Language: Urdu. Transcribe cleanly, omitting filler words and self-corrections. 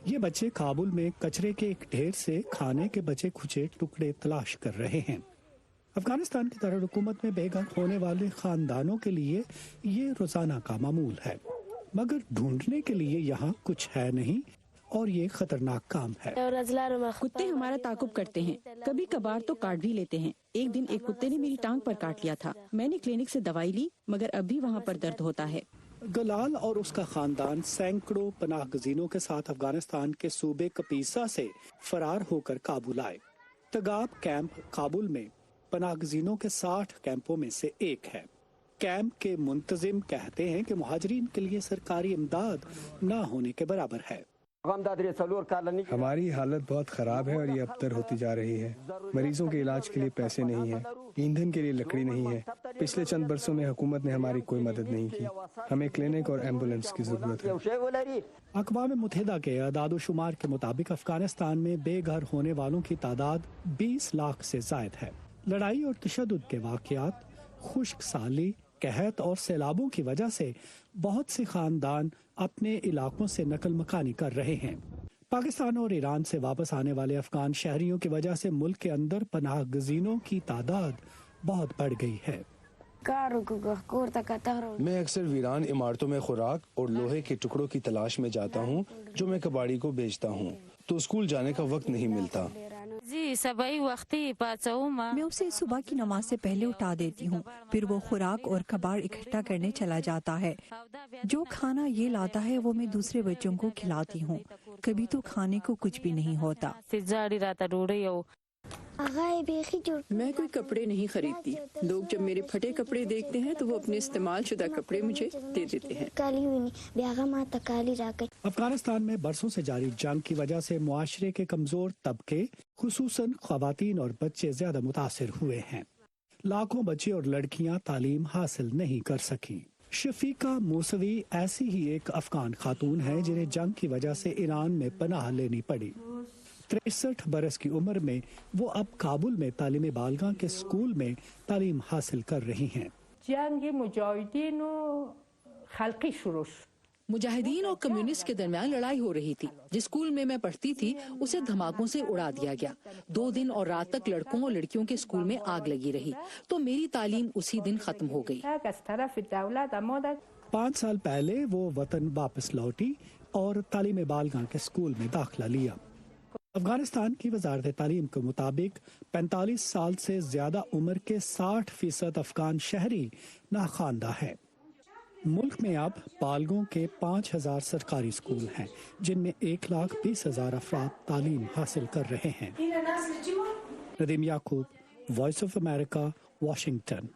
یہ بچے کابل میں کچرے کے ایک ڈھیر سے کھانے کے بچے کھچے ٹکڑے تلاش کر رہے ہیں۔ افغانستان کی دارالحکومت میں بے گھر ہونے والے خاندانوں کے لیے یہ روزانہ کا معمول ہے، مگر ڈھونڈنے کے لیے یہاں کچھ ہے نہیں اور یہ خطرناک کام ہے۔ کتے ہمارا تعاقب کرتے ہیں، کبھی کبھار تو کاٹ بھی لیتے ہیں۔ ایک دن ایک کتے نے میری ٹانگ پر کاٹ لیا تھا، میں نے کلینک سے دوائی لی مگر اب بھی وہاں پر درد ہوتا ہے۔ گلال اور اس کا خاندان سینکڑوں پناہ گزینوں کے ساتھ افغانستان کے صوبے کپیسا سے فرار ہو کر کابل آئے۔ تگاب کیمپ کابل میں پناہ گزینوں کے 60 کیمپوں میں سے ایک ہے۔ کیمپ کے منتظم کہتے ہیں کہ مہاجرین کے لیے سرکاری امداد نہ ہونے کے برابر ہے۔ ہماری حالت بہت خراب ہے اور یہ ابتر ہوتی جا رہی ہے۔ مریضوں کے علاج کے لیے پیسے نہیں ہیں، ایندھن کے لیے لکڑی نہیں ہے۔ پچھلے چند برسوں میں حکومت نے ہماری کوئی مدد نہیں کی۔ ہمیں کلینک اور ایمبولینس کی ضرورت ہے۔ اقوام متحدہ کے اعداد و شمار کے مطابق افغانستان میں بے گھر ہونے والوں کی تعداد 20 لاکھ سے زائد ہے۔ لڑائی اور تشدد کے واقعات، خشک سالی، قحط اور سیلابوں کی وجہ سے بہت سے خاندان اپنے علاقوں سے نقل مکانی کر رہے ہیں۔ پاکستان اور ایران سے واپس آنے والے افغان شہریوں کی وجہ سے ملک کے اندر پناہ گزینوں کی تعداد بہت بڑھ گئی ہے۔ میں اکثر ویران عمارتوں میں خوراک اور لوہے کے ٹکڑوں کی تلاش میں جاتا ہوں جو میں کباڑی کو بیچتا ہوں، تو اسکول جانے کا وقت نہیں ملتا۔ میں اسے صبح کی نماز سے پہلے اٹھا دیتی ہوں، پھر وہ خوراک اور کباڑ اکٹھا کرنے چلا جاتا ہے۔ جو کھانا یہ لاتا ہے وہ میں دوسرے بچوں کو کھلاتی ہوں۔ کبھی تو کھانے کو کچھ بھی نہیں ہوتا۔ میں کوئی کپڑے نہیں خریدتی، لوگ جب میرے پھٹے کپڑے دیکھتے ہیں تو وہ اپنے استعمال شدہ کپڑے مجھے دے دیتے ہیں۔ افغانستان میں برسوں سے جاری جنگ کی وجہ سے معاشرے کے کمزور طبقے خصوصاً خواتین اور بچے زیادہ متاثر ہوئے ہیں۔ لاکھوں بچے اور لڑکیاں تعلیم حاصل نہیں کر سکیں۔ شفیقہ موسوی ایسی ہی ایک افغان خاتون ہے جنہیں جنگ کی وجہ سے ایران میں پناہ لینی پڑی۔ 63 برس کی عمر میں وہ اب کابل میں تعلیم بالغاں کے اسکول میں تعلیم حاصل کر رہی ہیں۔ جنگ مجاہدین و خلقی شروع، مجاہدین اور کمیونسٹ کے درمیان لڑائی ہو رہی تھی۔ جس اسکول میں میں پڑھتی تھی اسے دھماکوں سے اڑا دیا گیا۔ 2 دن اور رات تک لڑکوں اور لڑکیوں کے اسکول میں آگ لگی رہی، تو میری تعلیم اسی دن ختم ہو گئی۔ 5 سال پہلے وہ وطن واپس لوٹی اور تعلیم بالغاں کے اسکول میں داخلہ لیا۔ افغانستان کی وزارت تعلیم کے مطابق 45 سال سے زیادہ عمر کے 60% افغان شہری ناخواندہ ہیں۔ ملک میں اب بالغوں کے 5000 سرکاری اسکول ہیں، جن میں 1,20,000 افراد تعلیم حاصل کر رہے ہیں۔ ندیم یعقوب، وائس آف امریکہ، واشنگٹن۔